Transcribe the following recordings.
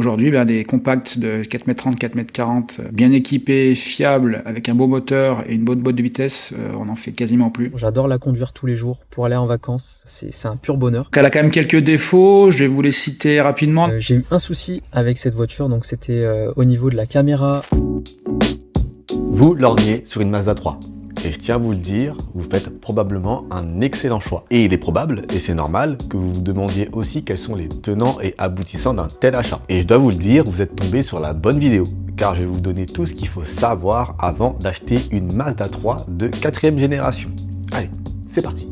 Aujourd'hui, des compacts de 4,30 m, 4,40 m, bien équipés, fiables, avec un beau moteur et une bonne boîte de vitesse, on n'en fait quasiment plus. J'adore la conduire tous les jours pour aller en vacances, c'est un pur bonheur. Elle a quand même quelques défauts, je vais vous les citer rapidement. J'ai eu un souci avec cette voiture, donc c'était au niveau de la caméra. Vous lorgnez sur une Mazda 3. Et je tiens à vous le dire, vous faites probablement un excellent choix. Et il est probable, et c'est normal, que vous vous demandiez aussi quels sont les tenants et aboutissants d'un tel achat. Et je dois vous le dire, vous êtes tombé sur la bonne vidéo, car je vais vous donner tout ce qu'il faut savoir avant d'acheter une Mazda 3 de 4e génération. Allez, c'est parti.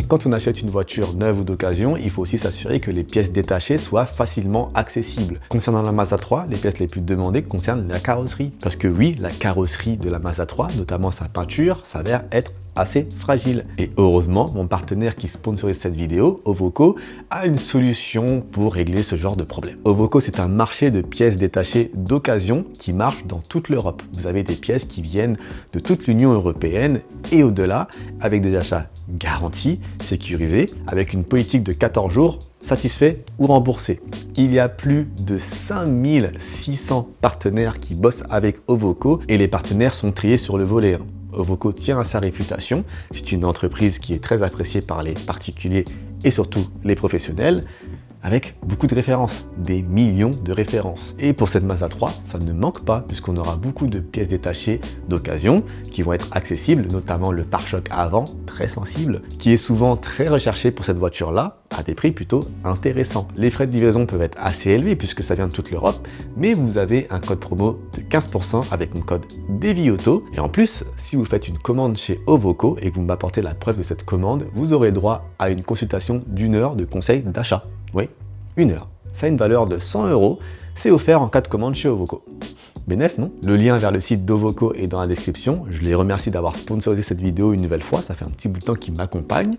Quand on achète une voiture neuve ou d'occasion, il faut aussi s'assurer que les pièces détachées soient facilement accessibles. Concernant la Mazda 3, les pièces les plus demandées concernent la carrosserie. Parce que oui, la carrosserie de la Mazda 3, notamment sa peinture, s'avère être assez fragile. Et heureusement, mon partenaire qui sponsorise cette vidéo, Ovoco, a une solution pour régler ce genre de problème. Ovoco, c'est un marché de pièces détachées d'occasion qui marche dans toute l'Europe. Vous avez des pièces qui viennent de toute l'Union européenne et au-delà, avec des achats garantis, sécurisés, avec une politique de 14 jours, satisfait ou remboursé. Il y a plus de 5600 partenaires qui bossent avec Ovoco et les partenaires sont triés sur le volet. Ovoco tient à sa réputation, c'est une entreprise qui est très appréciée par les particuliers et surtout les professionnels, avec beaucoup de références, des millions de références. Et pour cette Mazda 3, ça ne manque pas puisqu'on aura beaucoup de pièces détachées d'occasion qui vont être accessibles, notamment le pare-choc avant, très sensible, qui est souvent très recherché pour cette voiture-là, à des prix plutôt intéressants. Les frais de livraison peuvent être assez élevés puisque ça vient de toute l'Europe, mais vous avez un code promo de 15% avec mon code DEVIAUTO. Et en plus, si vous faites une commande chez Ovoco et que vous m'apportez la preuve de cette commande, vous aurez droit à une consultation d'1 heure de conseil d'achat. Oui, 1 heure. Ça a une valeur de 100 €. C'est offert en cas de commande chez Ovoco. Bénef, non? Le lien vers le site d'Ovoco est dans la description. Je les remercie d'avoir sponsorisé cette vidéo une nouvelle fois. Ça fait un petit bout de temps qu'ils m'accompagnent.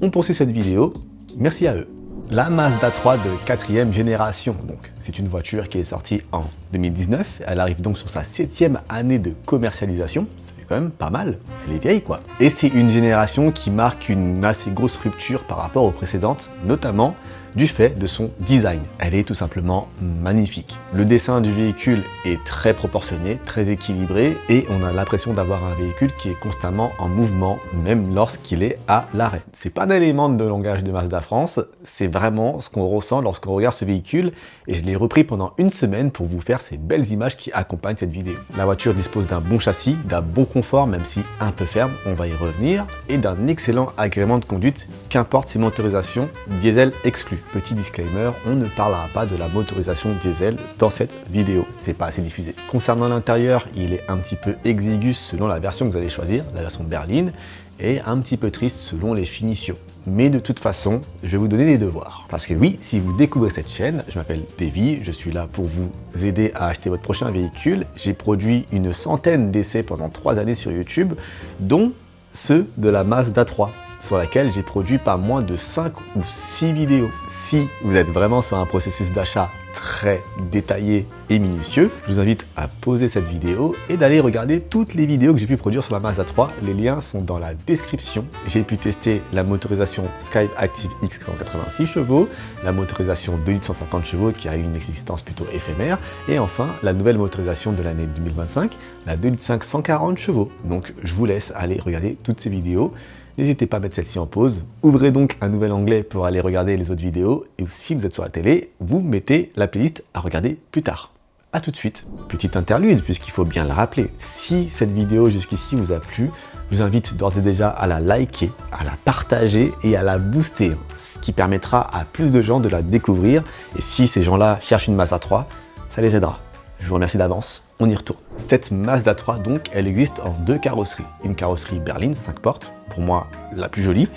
On poursuit cette vidéo. Merci à eux. La Mazda 3 de 4e génération. Donc, c'est une voiture qui est sortie en 2019. Elle arrive donc sur sa 7e année de commercialisation. Quand même pas mal, elle est vieille quoi. Et c'est une génération qui marque une assez grosse rupture par rapport aux précédentes, notamment du fait de son design. Elle est tout simplement magnifique. Le dessin du véhicule est très proportionné, très équilibré et on a l'impression d'avoir un véhicule qui est constamment en mouvement, même lorsqu'il est à l'arrêt. C'est pas un élément de langage de Mazda France, c'est vraiment ce qu'on ressent lorsqu'on regarde ce véhicule et je l'ai repris pendant une semaine pour vous faire ces belles images qui accompagnent cette vidéo. La voiture dispose d'un bon châssis, d'un bon confort, même si un peu ferme, on va y revenir, et d'un excellent agrément de conduite, qu'importe ses motorisations diesel exclues. Petit disclaimer, on ne parlera pas de la motorisation diesel dans cette vidéo, c'est pas assez diffusé. Concernant l'intérieur, il est un petit peu exigu selon la version que vous allez choisir, la version berline, et un petit peu triste selon les finitions. Mais de toute façon, je vais vous donner des devoirs. Parce que oui, si vous découvrez cette chaîne, je m'appelle Davy, je suis là pour vous aider à acheter votre prochain véhicule. J'ai produit une centaine d'essais pendant 3 années sur YouTube, dont ceux de la Mazda 3, sur laquelle j'ai produit pas moins de 5 ou 6 vidéos. Si vous êtes vraiment sur un processus d'achat très détaillé et minutieux, je vous invite à poser cette vidéo et d'aller regarder toutes les vidéos que j'ai pu produire sur la Mazda 3. Les liens sont dans la description. J'ai pu tester la motorisation Skype Active X 186 chevaux, la motorisation 2 litres 150 chevaux qui a eu une existence plutôt éphémère, et enfin la nouvelle motorisation de l'année 2025, la 2 litres 5 140 chevaux. Donc je vous laisse aller regarder toutes ces vidéos. N'hésitez pas à mettre celle-ci en pause. Ouvrez donc un nouvel onglet pour aller regarder les autres vidéos. Et si vous êtes sur la télé, vous mettez la playlist à regarder plus tard. A tout de suite. Petite interlude, puisqu'il faut bien le rappeler. Si cette vidéo jusqu'ici vous a plu, je vous invite d'ores et déjà à la liker, à la partager et à la booster. Ce qui permettra à plus de gens de la découvrir. Et si ces gens-là cherchent une Mazda 3, ça les aidera. Je vous remercie d'avance, on y retourne. Cette Mazda 3 donc, elle existe en 2 carrosseries. Une carrosserie berline 5 portes, pour moi la plus jolie,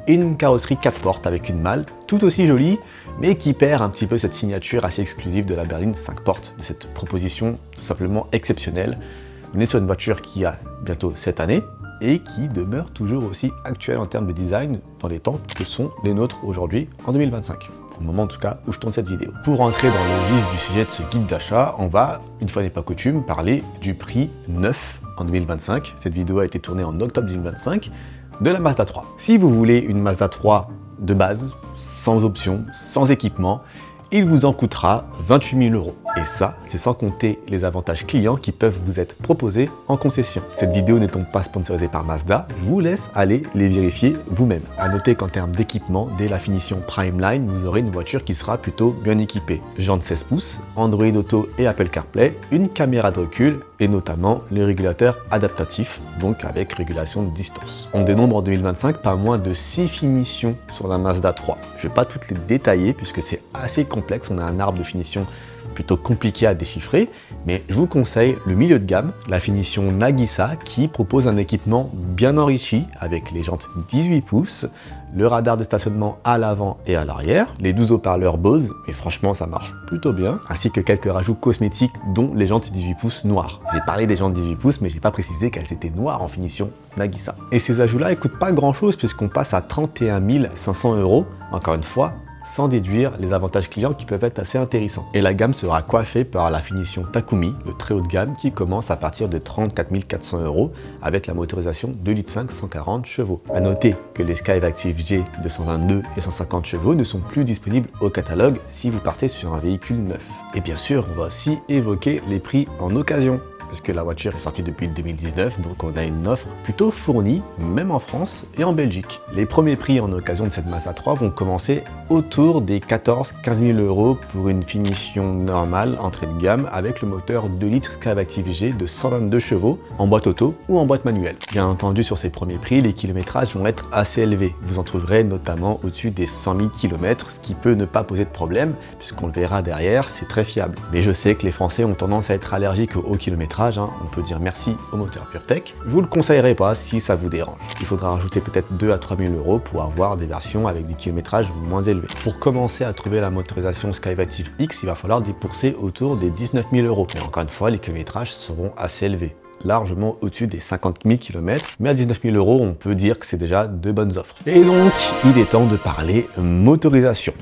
et une carrosserie 4 portes avec une malle, tout aussi jolie, mais qui perd un petit peu cette signature assez exclusive de la berline 5 portes, de cette proposition tout simplement exceptionnelle. On est sur une voiture qui a bientôt 7 années, et qui demeure toujours aussi actuelle en termes de design dans les temps que sont les nôtres aujourd'hui en 2025. Au moment en tout cas où je tourne cette vidéo. Pour entrer dans le vif du sujet de ce guide d'achat, on va, une fois n'est pas coutume, parler du prix neuf en 2025. Cette vidéo a été tournée en octobre 2025. de la Mazda 3. Si vous voulez une Mazda 3 de base, sans option, sans équipement, il vous en coûtera 28 000 €. Et ça, c'est sans compter les avantages clients qui peuvent vous être proposés en concession. Cette vidéo n'étant pas sponsorisée par Mazda, je vous laisse aller les vérifier vous-même. A noter qu'en termes d'équipement, dès la finition Prime Line, vous aurez une voiture qui sera plutôt bien équipée. Jantes 16 pouces, Android Auto et Apple CarPlay, une caméra de recul et notamment les régulateurs adaptatifs, donc avec régulation de distance. On dénombre en 2025 pas moins de 6 finitions sur la Mazda 3. Je ne vais pas toutes les détailler puisque c'est assez complexe, on a un arbre de finition plutôt compliqué à déchiffrer, mais je vous conseille le milieu de gamme, la finition Nagisa, qui propose un équipement bien enrichi avec les jantes 18 pouces, le radar de stationnement à l'avant et à l'arrière, les 12 haut-parleurs Bose, et franchement ça marche plutôt bien, ainsi que quelques rajouts cosmétiques dont les jantes 18 pouces noires. J'ai parlé des jantes 18 pouces, mais j'ai pas précisé qu'elles étaient noires en finition Nagisa. Et ces ajouts-là, ils coûtent pas grand-chose puisqu'on passe à 31 500 €, encore une fois, sans déduire les avantages clients qui peuvent être assez intéressants. Et la gamme sera coiffée par la finition Takumi, le très haut de gamme, qui commence à partir de 34 400 € avec la motorisation 2,5 litres 140 chevaux. A noter que les Skyve Active G de 122 et 150 chevaux ne sont plus disponibles au catalogue si vous partez sur un véhicule neuf. Et bien sûr, on va aussi évoquer les prix en occasion, puisque la voiture est sortie depuis 2019, donc on a une offre plutôt fournie, même en France et en Belgique. Les premiers prix en occasion de cette Mazda 3 vont commencer autour des 14-15 000 € pour une finition normale, entrée de gamme, avec le moteur 2 litres Skyve Active G de 122 chevaux, en boîte auto ou en boîte manuelle. Bien entendu, sur ces premiers prix, les kilométrages vont être assez élevés. Vous en trouverez notamment au-dessus des 100 000 km, ce qui peut ne pas poser de problème, puisqu'on le verra derrière, c'est très fiable. Mais je sais que les Français ont tendance à être allergiques au haut kilométrage. On peut dire merci au moteur PureTech. Je vous le conseillerais pas si ça vous dérange. Il faudra rajouter peut-être 2 à 3 000 € pour avoir des versions avec des kilométrages moins élevés. Pour commencer à trouver la motorisation Skyve Active X, il va falloir débourser autour des 19 000 €. Mais encore une fois, les kilométrages seront assez élevés, largement au-dessus des 50 000 km, mais à 19 000 €, on peut dire que c'est déjà de bonnes offres. Et donc, il est temps de parler motorisation.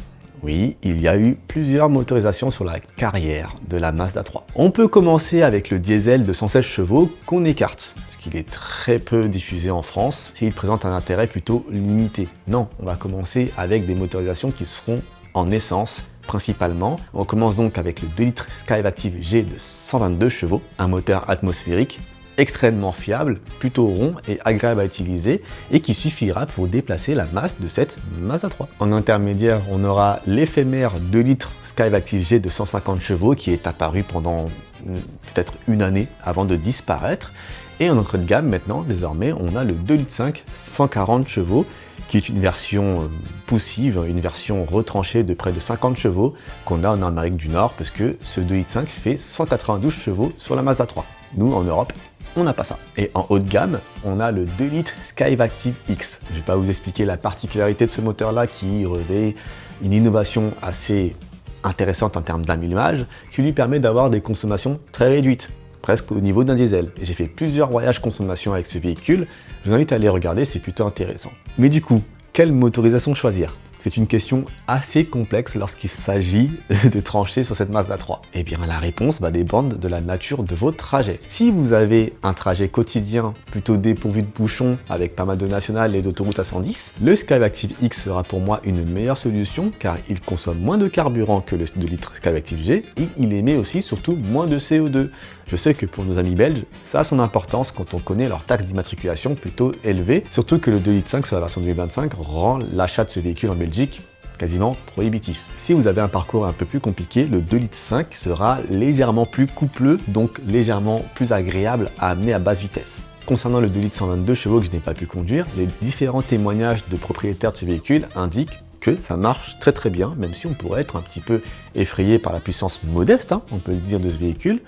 Oui, il y a eu plusieurs motorisations sur la carrière de la Mazda 3. On peut commencer avec le diesel de 116 chevaux qu'on écarte, parce qu'il est très peu diffusé en France et il présente un intérêt plutôt limité. Non, on va commencer avec des motorisations qui seront en essence principalement. On commence donc avec le 2 litres Skyve Active G de 122 chevaux, un moteur atmosphérique extrêmement fiable, plutôt rond et agréable à utiliser et qui suffira pour déplacer la masse de cette Mazda 3. En intermédiaire, on aura l'éphémère 2 litres Skyve Active G de 150 chevaux qui est apparu pendant peut-être une année avant de disparaître. Et en entrée de gamme maintenant, désormais, on a le 2 litres 5 140 chevaux qui est une version poussive, une version retranchée de près de 50 chevaux qu'on a en Amérique du Nord parce que ce 2 litres 5 fait 192 chevaux sur la Mazda 3. Nous, en Europe, on n'a pas ça. Et en haut de gamme, on a le 2 litres Skyve Active X. Je ne vais pas vous expliquer la particularité de ce moteur-là qui revêt une innovation assez intéressante en termes d'allumage, qui lui permet d'avoir des consommations très réduites, presque au niveau d'un diesel. Et j'ai fait plusieurs voyages consommation avec ce véhicule, je vous invite à aller regarder, c'est plutôt intéressant. Mais du coup, quelle motorisation choisir ? C'est une question assez complexe lorsqu'il s'agit de trancher sur cette Mazda 3. Eh bien, la réponse va dépendre de la nature de vos trajets. Si vous avez un trajet quotidien plutôt dépourvu de bouchons avec pas mal de nationales et d'autoroutes à 110, le Skyve Active X sera pour moi une meilleure solution car il consomme moins de carburant que le 2 litres Skyve Active G et il émet aussi surtout moins de CO2. Je sais que pour nos amis belges, ça a son importance quand on connaît leur taxe d'immatriculation plutôt élevée, surtout que le 2 litres 5 sur la version 2025 rend l'achat de ce véhicule en Belgique quasiment prohibitif. Si vous avez un parcours un peu plus compliqué, le 2 litres 5 sera légèrement plus coupleux, donc légèrement plus agréable à amener à basse vitesse. Concernant le 2 litres 122 chevaux que je n'ai pas pu conduire, les différents témoignages de propriétaires de ce véhicule indiquent que ça marche très très bien, même si on pourrait être un petit peu effrayé par la puissance modeste, on peut le dire, de ce véhicule.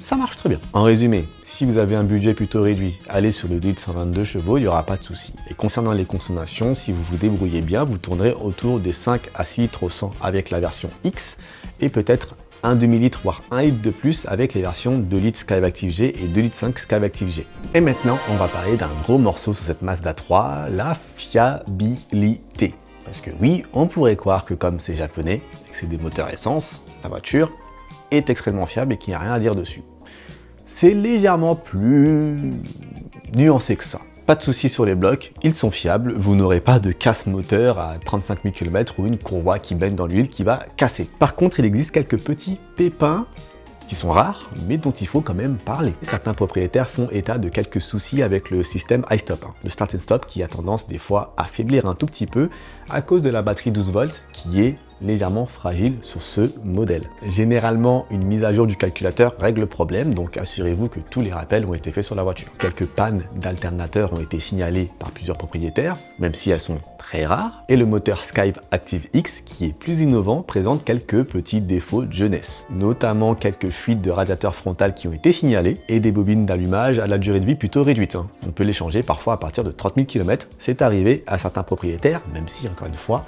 Ça marche très bien. En résumé, si vous avez un budget plutôt réduit, allez sur le 2 litres 122 chevaux, il n'y aura pas de souci. Et concernant les consommations, si vous vous débrouillez bien, vous tournerez autour des 5 à 6 litres au 100 avec la version X et peut-être un demi-litre voire 1 litre de plus avec les versions 2 litres Skyve Active G et 2 litres 5 Skyve Active G. Et maintenant, on va parler d'un gros morceau sur cette Mazda 3, la fiabilité. Parce que oui, on pourrait croire que comme c'est japonais et que c'est des moteurs essence, la voiture est extrêmement fiable et qu'il n'y a rien à dire dessus. C'est légèrement plus nuancé que ça. Pas de soucis sur les blocs, ils sont fiables, vous n'aurez pas de casse moteur à 35 000 km ou une courroie qui baigne dans l'huile qui va casser. Par contre, il existe quelques petits pépins qui sont rares, mais dont il faut quand même parler. Certains propriétaires font état de quelques soucis avec le système iStop, le Start and Stop, qui a tendance des fois à faiblir un tout petit peu à cause de la batterie 12 volts qui est légèrement fragile sur ce modèle. Généralement, une mise à jour du calculateur règle le problème, donc assurez-vous que tous les rappels ont été faits sur la voiture. Quelques pannes d'alternateurs ont été signalées par plusieurs propriétaires, même si elles sont très rares, et le moteur Skype Active X, qui est plus innovant, présente quelques petits défauts de jeunesse, notamment quelques fuites de radiateur frontal qui ont été signalées, et des bobines d'allumage à la durée de vie plutôt réduite. On peut les changer parfois à partir de 30 000 km, c'est arrivé à certains propriétaires, même si, encore une fois,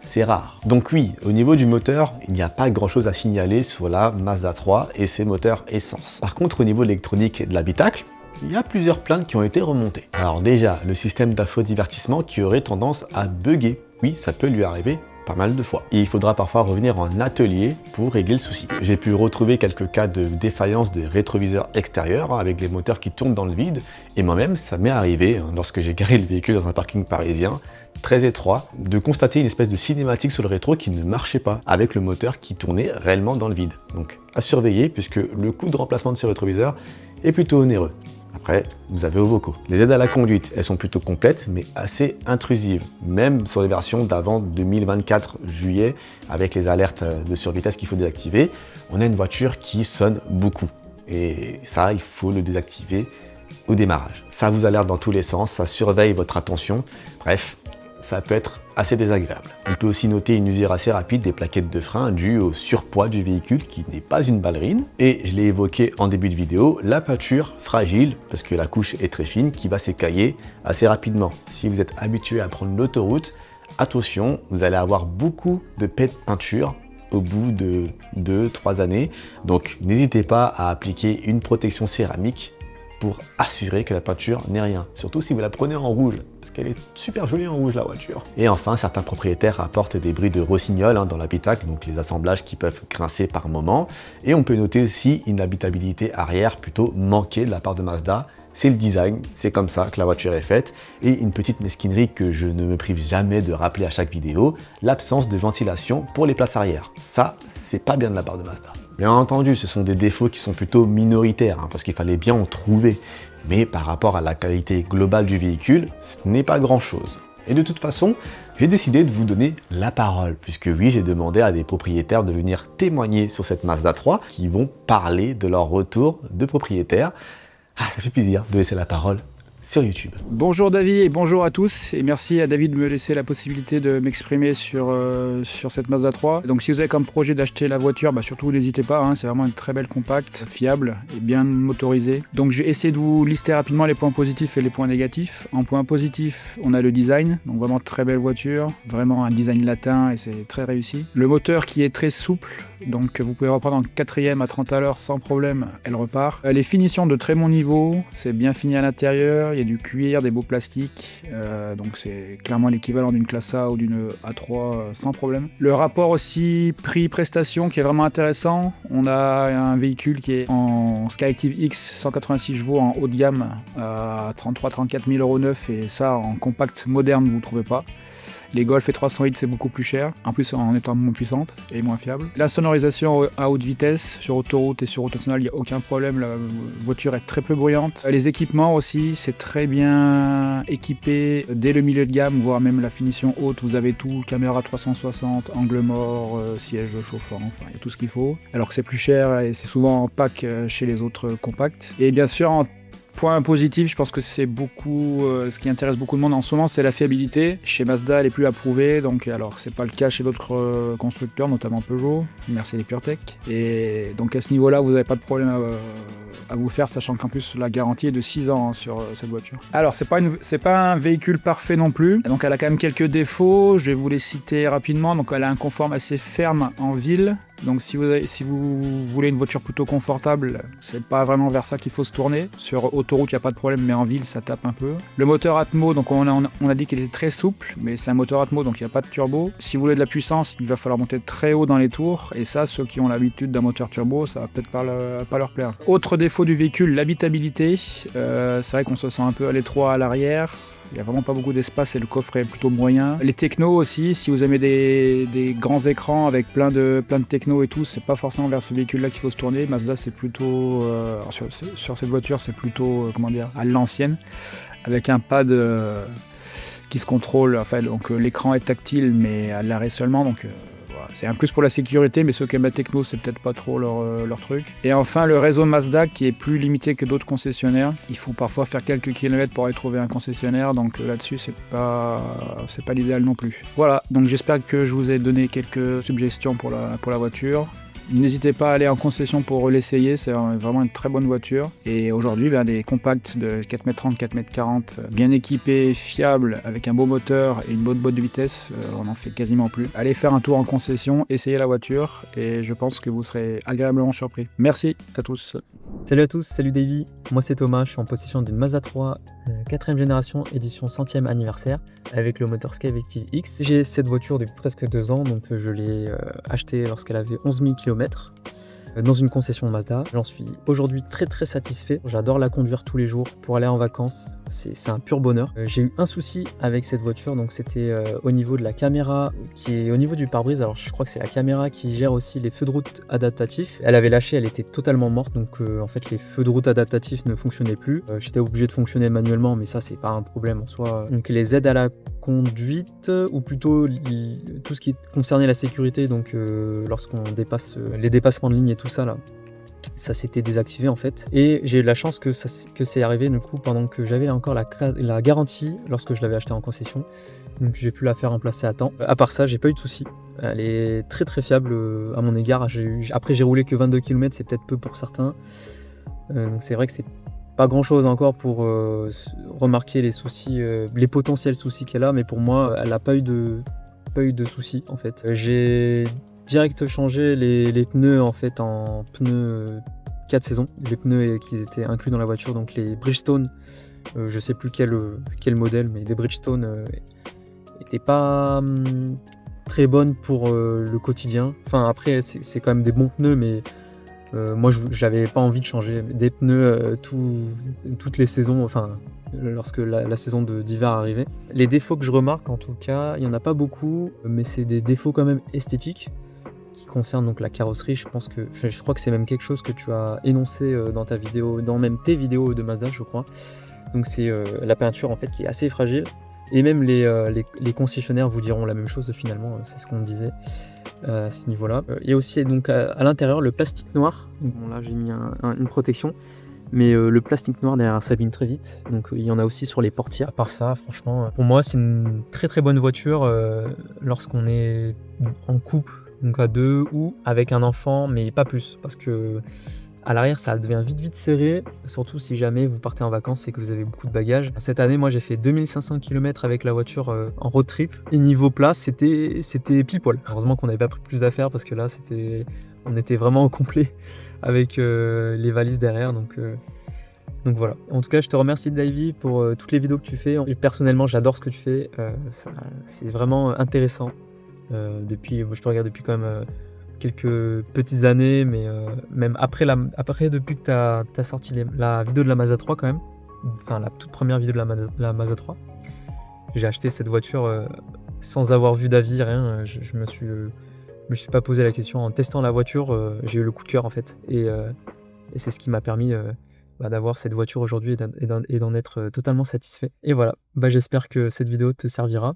c'est rare. Donc oui, au niveau du moteur, il n'y a pas grand chose à signaler sur la Mazda 3 et ses moteurs essence. Par contre, au niveau de l'électronique et de l'habitacle, il y a plusieurs plaintes qui ont été remontées. Alors déjà, le système d'infodivertissement qui aurait tendance à bugger. Oui, ça peut lui arriver pas mal de fois. Et il faudra parfois revenir en atelier pour régler le souci. J'ai pu retrouver quelques cas de défaillance de rétroviseurs extérieurs avec les moteurs qui tournent dans le vide. Et moi-même, ça m'est arrivé lorsque j'ai garé le véhicule dans un parking parisien très étroit, de constater une espèce de cinématique sur le rétro qui ne marchait pas, avec le moteur qui tournait réellement dans le vide. Donc à surveiller, puisque le coût de remplacement de ce rétroviseur est plutôt onéreux. Après, vous avez Ovoco. Les aides à la conduite, elles sont plutôt complètes, mais assez intrusives, même sur les versions d'avant 2024 juillet, avec les alertes de survitesse qu'il faut désactiver, on a une voiture qui sonne beaucoup. Et ça, il faut le désactiver au démarrage. Ça vous alerte dans tous les sens, ça surveille votre attention, bref, ça peut être assez désagréable. On peut aussi noter une usure assez rapide des plaquettes de frein due au surpoids du véhicule qui n'est pas une ballerine. Et je l'ai évoqué en début de vidéo, la peinture fragile, parce que la couche est très fine, qui va s'écailler assez rapidement. Si vous êtes habitué à prendre l'autoroute, attention, vous allez avoir beaucoup de pets de peinture au bout de 2-3 années. Donc n'hésitez pas à appliquer une protection céramique pour assurer que la peinture n'est rien. Surtout si vous la prenez en rouge, parce qu'elle est super jolie en rouge la voiture. Et enfin, certains propriétaires apportent des bris de rossignol dans l'habitacle, donc les assemblages qui peuvent grincer par moment. Et on peut noter aussi une habitabilité arrière plutôt manquée de la part de Mazda. C'est le design, c'est comme ça que la voiture est faite. Et une petite mesquinerie que je ne me prive jamais de rappeler à chaque vidéo, l'absence de ventilation pour les places arrière. Ça, c'est pas bien de la part de Mazda. Bien entendu, ce sont des défauts qui sont plutôt minoritaires, parce qu'il fallait bien en trouver. Mais par rapport à la qualité globale du véhicule, ce n'est pas grand-chose. Et de toute façon, j'ai décidé de vous donner la parole, puisque oui, j'ai demandé à des propriétaires de venir témoigner sur cette Mazda 3, qui vont parler de leur retour de propriétaire. Ah, ça fait plaisir de laisser la parole sur YouTube. Bonjour David et bonjour à tous, et merci à David de me laisser la possibilité de m'exprimer sur cette Mazda 3. Donc si vous avez comme projet d'acheter la voiture, surtout n'hésitez pas, c'est vraiment une très belle compacte, fiable et bien motorisée. Donc je vais essayer de vous lister rapidement les points positifs et les points négatifs. En point positif, on a le design, donc vraiment très belle voiture, vraiment un design latin et c'est très réussi. Le moteur qui est très souple, donc vous pouvez reprendre en 4ème à 30 à l'heure sans problème, elle repart. Les finitions de très bon niveau, c'est bien fini à l'intérieur, il y a du cuir, des beaux plastiques, donc c'est clairement l'équivalent d'une classe A ou d'une A3 sans problème. Le rapport aussi prix-prestation qui est vraiment intéressant, on a un véhicule qui est en Skyactiv X 186 chevaux en haut de gamme à 33-34 000 € neuf, et ça en compact moderne vous ne trouvez pas. Les Golf et 308 c'est beaucoup plus cher, en plus en étant moins puissante et moins fiable. La sonorisation à haute vitesse, sur autoroute et sur route nationale, il n'y a aucun problème, la voiture est très peu bruyante. Les équipements aussi, c'est très bien équipé dès le milieu de gamme, voire même la finition haute, vous avez tout, caméra 360, angle mort, siège chauffant, enfin il y a tout ce qu'il faut. Alors que c'est plus cher et c'est souvent en pack chez les autres compacts. Et bien sûr en point positif, je pense que c'est beaucoup ce qui intéresse beaucoup de monde en ce moment, c'est la fiabilité. Chez Mazda, elle est plus approuvée, donc alors c'est pas le cas chez d'autres constructeurs, notamment Peugeot, Mercedes PureTech. Et donc à ce niveau-là, vous n'avez pas de problème à vous faire, sachant qu'en plus la garantie est de 6 ans sur cette voiture. Alors c'est pas un véhicule parfait non plus, donc elle a quand même quelques défauts, je vais vous les citer rapidement. Donc elle a un confort assez ferme en ville, Donc si vous voulez une voiture plutôt confortable, c'est pas vraiment vers ça qu'il faut se tourner. Sur autoroute, il n'y a pas de problème, mais en ville, ça tape un peu. Le moteur Atmo, donc on a dit qu'il était très souple, mais c'est un moteur Atmo, donc il n'y a pas de turbo. Si vous voulez de la puissance, il va falloir monter très haut dans les tours, et ça, ceux qui ont l'habitude d'un moteur turbo, ça va peut-être pas leur plaire. Autre défaut du véhicule, l'habitabilité. C'est vrai qu'on se sent un peu à l'étroit à l'arrière. Il n'y a vraiment pas beaucoup d'espace et le coffre est plutôt moyen. Les technos aussi, si vous aimez des grands écrans avec plein de technos et tout, c'est pas forcément vers ce véhicule-là qu'il faut se tourner. Mazda, c'est plutôt sur cette voiture, c'est plutôt à l'ancienne, avec un pad qui se contrôle. Enfin, donc l'écran est tactile, mais à l'arrêt seulement. Donc voilà. C'est un plus pour la sécurité, mais ceux qui aiment la techno, c'est peut-être pas trop leur truc. Et enfin, le réseau Mazda qui est plus limité que d'autres concessionnaires. Il faut parfois faire quelques kilomètres pour aller trouver un concessionnaire, donc là-dessus, c'est pas l'idéal non plus. Voilà, donc j'espère que je vous ai donné quelques suggestions pour la voiture. N'hésitez pas à aller en concession pour l'essayer, c'est vraiment une très bonne voiture. Et aujourd'hui, des compacts de 4m30, 4m40, bien équipés, fiables, avec un beau moteur et une bonne boîte de vitesse, on n'en fait quasiment plus. Allez faire un tour en concession, essayez la voiture et je pense que vous serez agréablement surpris. Merci à tous. Salut à tous, salut Davy. Moi c'est Thomas, je suis en possession d'une Mazda 3 4ème génération édition 100e anniversaire avec le moteur Skyactiv X. J'ai cette voiture depuis presque 2 ans, donc je l'ai achetée lorsqu'elle avait 11 000 km dans une concession Mazda. J'en suis aujourd'hui très satisfait. J'adore la conduire tous les jours pour aller en vacances. C'est un pur bonheur. J'ai eu un souci avec cette voiture, donc c'était au niveau de la caméra qui est au niveau du pare-brise. Alors je crois que c'est la caméra qui gère aussi les feux de route adaptatifs. Elle avait lâché, elle était totalement morte, donc en fait les feux de route adaptatifs ne fonctionnaient plus. J'étais obligé de fonctionner manuellement, mais ça c'est pas un problème en soi. Donc les aides à la conduite, ou plutôt tout ce qui concernait la sécurité, donc lorsqu'on dépasse les dépassements de ligne et tout ça là, ça s'était désactivé en fait. Et j'ai eu la chance que c'est arrivé du coup pendant que j'avais encore la garantie lorsque je l'avais acheté en concession, donc j'ai pu la faire remplacer à temps. À part ça, j'ai pas eu de soucis. Elle est très fiable à mon égard. Après j'ai roulé que 22 km, c'est peut-être peu pour certains, donc c'est vrai que c'est pas grand chose encore pour remarquer les soucis, les potentiels soucis qu'elle a, mais pour moi elle n'a pas eu de soucis en fait. J'ai direct changé les pneus en fait en pneus 4 saisons, les pneus qui étaient inclus dans la voiture, donc les Bridgestone, je sais plus quel modèle, mais des Bridgestone étaient pas très bonnes pour le quotidien. Enfin après c'est quand même des bons pneus, mais moi j'avais pas envie de changer des pneus toutes les saisons, enfin lorsque la saison d'hiver arrivait. Les défauts que je remarque en tout cas, il n'y en a pas beaucoup, mais c'est des défauts quand même esthétiques qui concernent donc la carrosserie. Je crois que c'est même quelque chose que tu as énoncé dans ta vidéo, dans même tes vidéos de Mazda je crois. Donc c'est la peinture en fait qui est assez fragile, et même les concessionnaires vous diront la même chose finalement, c'est ce qu'on disait à ce niveau-là. Il y a aussi donc à l'intérieur le plastique noir. Bon là j'ai mis une protection, mais le plastique noir derrière s'abîme très vite, donc il y en a aussi sur les portières. À part ça, franchement, pour moi c'est une très bonne voiture lorsqu'on est en couple, donc à 2 ou avec un enfant, mais pas plus, parce que à l'arrière ça devient vite serré, surtout si jamais vous partez en vacances et que vous avez beaucoup de bagages. Cette année moi j'ai fait 2500 km avec la voiture en road trip, et niveau place c'était pile poil. Heureusement qu'on n'avait pas pris plus d'affaires, parce que là on était vraiment au complet avec les valises derrière, donc voilà. En tout cas je te remercie Davy pour toutes les vidéos que tu fais. Personnellement j'adore ce que tu fais, c'est vraiment intéressant. Je te regarde depuis quand même quelques petites années, mais même après depuis que tu as sorti la vidéo de la Mazda 3 quand même, enfin la toute première vidéo de la Mazda 3, j'ai acheté cette voiture sans avoir vu d'avis, rien. Je me suis pas posé la question. En testant la voiture, j'ai eu le coup de cœur en fait, et c'est ce qui m'a permis d'avoir cette voiture aujourd'hui et d'en être totalement satisfait. Et voilà, j'espère que cette vidéo te servira.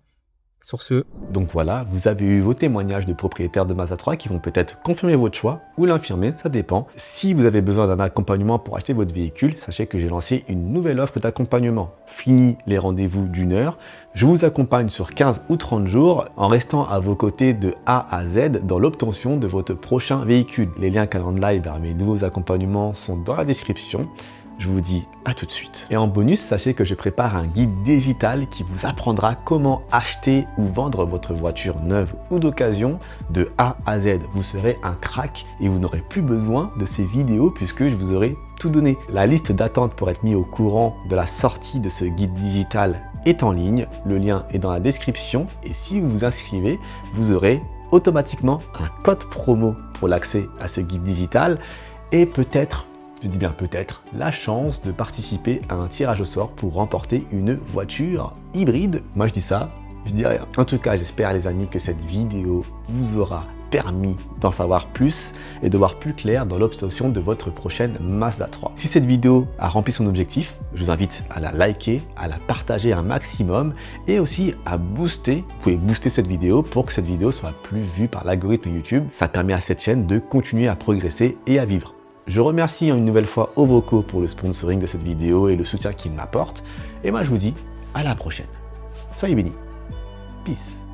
Sur ce. Donc voilà, vous avez eu vos témoignages de propriétaires de Mazda 3 qui vont peut-être confirmer votre choix ou l'infirmer, ça dépend. Si vous avez besoin d'un accompagnement pour acheter votre véhicule, sachez que j'ai lancé une nouvelle offre d'accompagnement. Fini les rendez-vous d'1 heure, je vous accompagne sur 15 ou 30 jours en restant à vos côtés de A à Z dans l'obtention de votre prochain véhicule. Les liens Calendly vers mes nouveaux accompagnements sont dans la description. Je vous dis à tout de suite. Et en bonus, sachez que je prépare un guide digital qui vous apprendra comment acheter ou vendre votre voiture neuve ou d'occasion de A à Z. Vous serez un crack et vous n'aurez plus besoin de ces vidéos puisque je vous aurai tout donné. La liste d'attente pour être mis au courant de la sortie de ce guide digital est en ligne. Le lien est dans la description et si vous vous inscrivez, vous aurez automatiquement un code promo pour l'accès à ce guide digital et peut-être, je dis bien peut-être, la chance de participer à un tirage au sort pour remporter une voiture hybride. Moi je dis ça, je dis rien. En tout cas, j'espère les amis que cette vidéo vous aura permis d'en savoir plus et de voir plus clair dans l'obtention de votre prochaine Mazda 3. Si cette vidéo a rempli son objectif, je vous invite à la liker, à la partager un maximum et aussi à booster. Vous pouvez booster cette vidéo pour que cette vidéo soit plus vue par l'algorithme YouTube. Ça permet à cette chaîne de continuer à progresser et à vivre. Je remercie une nouvelle fois Ovoko pour le sponsoring de cette vidéo et le soutien qu'il m'apporte. Et moi je vous dis à la prochaine. Soyez bénis. Peace.